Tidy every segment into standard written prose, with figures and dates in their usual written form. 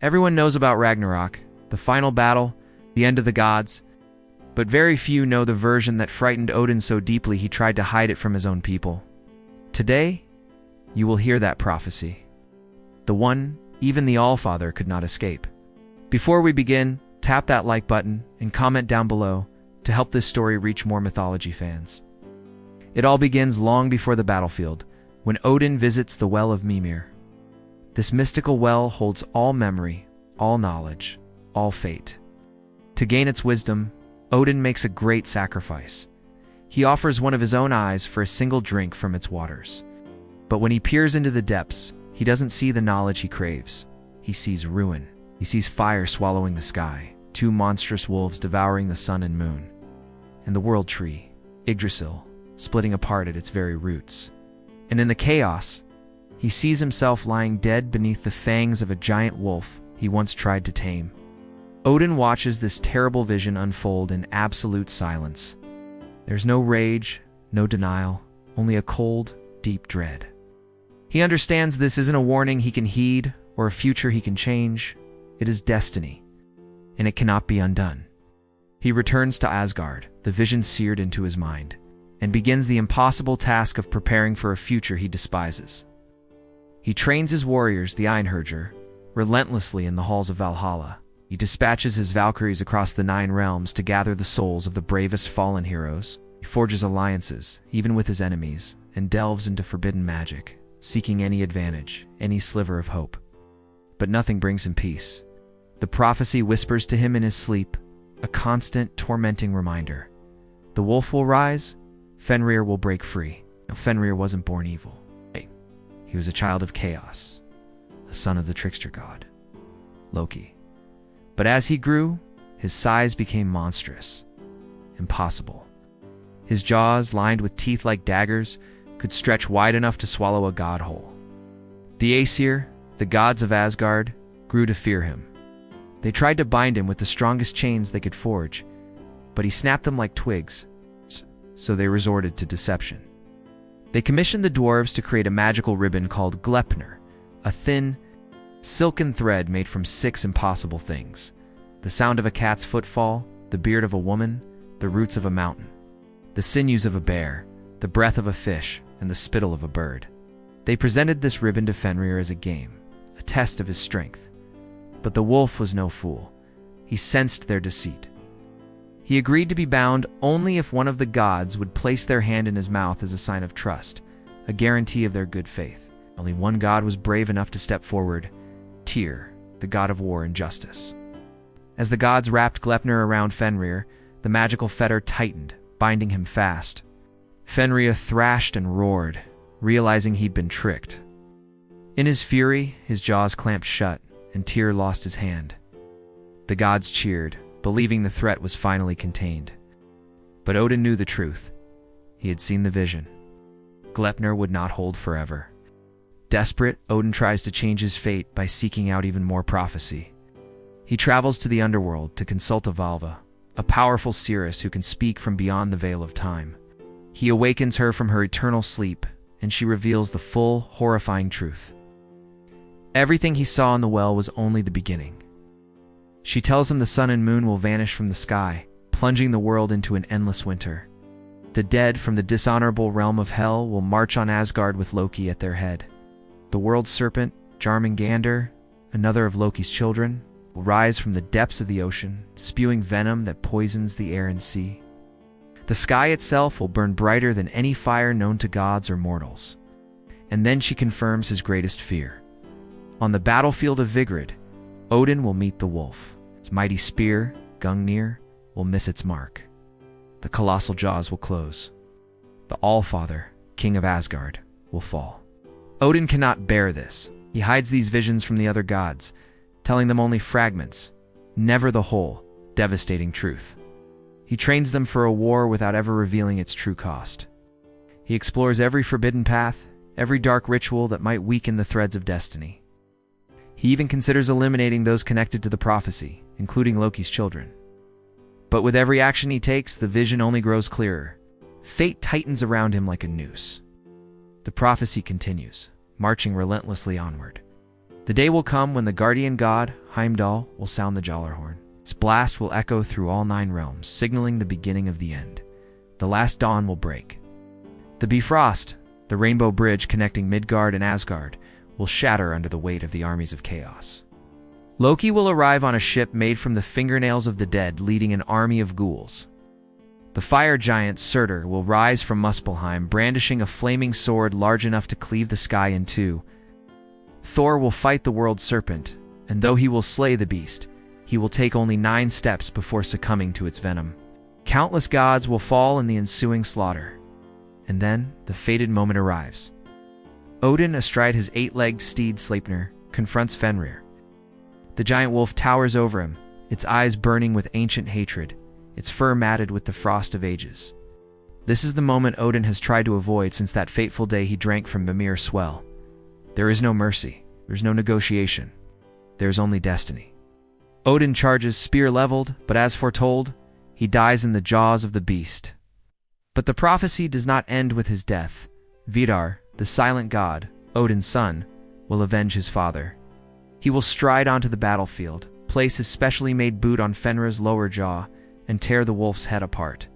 Everyone knows about Ragnarok, the final battle, the end of the gods, but very few know the version that frightened Odin so deeply he tried to hide it from his own people. Today, you will hear that prophecy, the one even the Allfather could not escape. Before we begin, tap that like button and comment down below to help this story reach more mythology fans. It all begins long before the battlefield, when Odin visits the Well of Mimir. This mystical well holds all memory, all knowledge, all fate. To gain its wisdom, Odin makes a great sacrifice. He offers one of his own eyes for a single drink from its waters. But when he peers into the depths, he doesn't see the knowledge he craves. He sees ruin. He sees fire swallowing the sky, two monstrous wolves devouring the sun and moon, and the world tree, Yggdrasil, splitting apart at its very roots. And in the chaos, he sees himself lying dead beneath the fangs of a giant wolf he once tried to tame. Odin watches this terrible vision unfold in absolute silence. There's no rage, no denial, only a cold, deep dread. He understands this isn't a warning he can heed or a future he can change. It is destiny, and it cannot be undone. He returns to Asgard, the vision seared into his mind, and begins the impossible task of preparing for a future he despises. He trains his warriors, the Einherjar, relentlessly in the halls of Valhalla. He dispatches his Valkyries across the 9 realms to gather the souls of the bravest fallen heroes. He forges alliances, even with his enemies, and delves into forbidden magic, seeking any advantage, any sliver of hope. But nothing brings him peace. The prophecy whispers to him in his sleep, a constant, tormenting reminder. The wolf will rise, Fenrir will break free. Now, Fenrir wasn't born evil. He was a child of chaos, a son of the trickster god, Loki. But as he grew, his size became monstrous, impossible. His jaws, lined with teeth like daggers, could stretch wide enough to swallow a god whole. The Aesir, the gods of Asgard, grew to fear him. They tried to bind him with the strongest chains they could forge, but he snapped them like twigs, so they resorted to deception. They commissioned the dwarves to create a magical ribbon called Gleipnir, a thin, silken thread made from 6 impossible things: the sound of a cat's footfall, the beard of a woman, the roots of a mountain, the sinews of a bear, the breath of a fish, and the spittle of a bird. They presented this ribbon to Fenrir as a game, a test of his strength. But the wolf was no fool. He sensed their deceit. He agreed to be bound only if one of the gods would place their hand in his mouth as a sign of trust, a guarantee of their good faith. Only one god was brave enough to step forward: Tyr, the god of war and justice. As the gods wrapped Gleipnir around Fenrir, the magical fetter tightened, binding him fast. Fenrir thrashed and roared, realizing he'd been tricked. In his fury, his jaws clamped shut, and Tyr lost his hand. The gods cheered, believing the threat was finally contained. But Odin knew the truth. He had seen the vision. Gleipnir would not hold forever. Desperate, Odin tries to change his fate by seeking out even more prophecy. He travels to the underworld to consult a Valva, a powerful seeress who can speak from beyond the veil of time. He awakens her from her eternal sleep, and she reveals the full, horrifying truth. Everything he saw in the well was only the beginning. She tells him the sun and moon will vanish from the sky, plunging the world into an endless winter. The dead from the dishonorable realm of Hel will march on Asgard with Loki at their head. The world serpent, Jarmungandr, another of Loki's children, will rise from the depths of the ocean, spewing venom that poisons the air and sea. The sky itself will burn brighter than any fire known to gods or mortals. And then she confirms his greatest fear. On the battlefield of Vigrid, Odin will meet the wolf. His mighty spear, Gungnir, will miss its mark. The colossal jaws will close. The Allfather, king of Asgard, will fall. Odin cannot bear this. He hides these visions from the other gods, telling them only fragments, never the whole, devastating truth. He trains them for a war without ever revealing its true cost. He explores every forbidden path, every dark ritual that might weaken the threads of destiny. He even considers eliminating those connected to the prophecy, including Loki's children. But with every action he takes, the vision only grows clearer. Fate tightens around him like a noose. The prophecy continues, marching relentlessly onward. The day will come when the guardian god, Heimdall, will sound the Jallarhorn. Its blast will echo through all 9 realms, signaling the beginning of the end. The last dawn will break. The Bifrost, the rainbow bridge connecting Midgard and Asgard, will shatter under the weight of the armies of chaos. Loki will arrive on a ship made from the fingernails of the dead, leading an army of ghouls. The fire giant Surtur will rise from Muspelheim, brandishing a flaming sword large enough to cleave the sky in two. Thor will fight the world serpent, and though he will slay the beast, he will take only 9 steps before succumbing to its venom. Countless gods will fall in the ensuing slaughter. And then, the fated moment arrives. Odin, astride his 8-legged steed Sleipnir, confronts Fenrir. The giant wolf towers over him, its eyes burning with ancient hatred, its fur matted with the frost of ages. This is the moment Odin has tried to avoid since that fateful day he drank from Mimir's well. There is no mercy, there's no negotiation, there's only destiny. Odin charges, spear leveled, but as foretold, he dies in the jaws of the beast. But the prophecy does not end with his death. Vidar, the silent god, Odin's son, will avenge his father. He will stride onto the battlefield, place his specially made boot on Fenrir's lower jaw, and tear the wolf's head apart.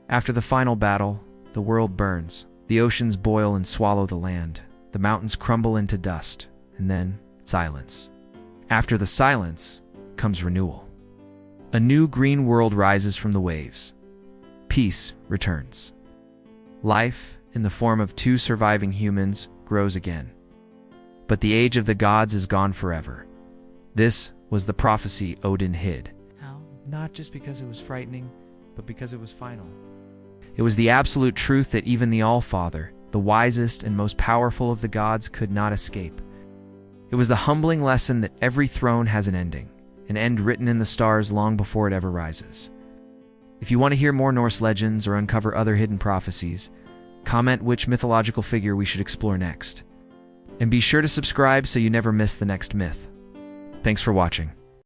After the final battle, the world burns. The oceans boil and swallow the land. The mountains crumble into dust, and then silence. After the silence comes renewal. A new green world rises from the waves. Peace returns. Life, in the form of 2 surviving humans, grows again. But the age of the gods is gone forever. This was the prophecy Odin hid. How? Not just because it was frightening, but because it was final. It was the absolute truth that even the All-Father, the wisest and most powerful of the gods, could not escape. It was the humbling lesson that every throne has an ending, an end written in the stars long before it ever rises. If you want to hear more Norse legends or uncover other hidden prophecies, comment which mythological figure we should explore next. And be sure to subscribe so you never miss the next myth. Thanks for watching.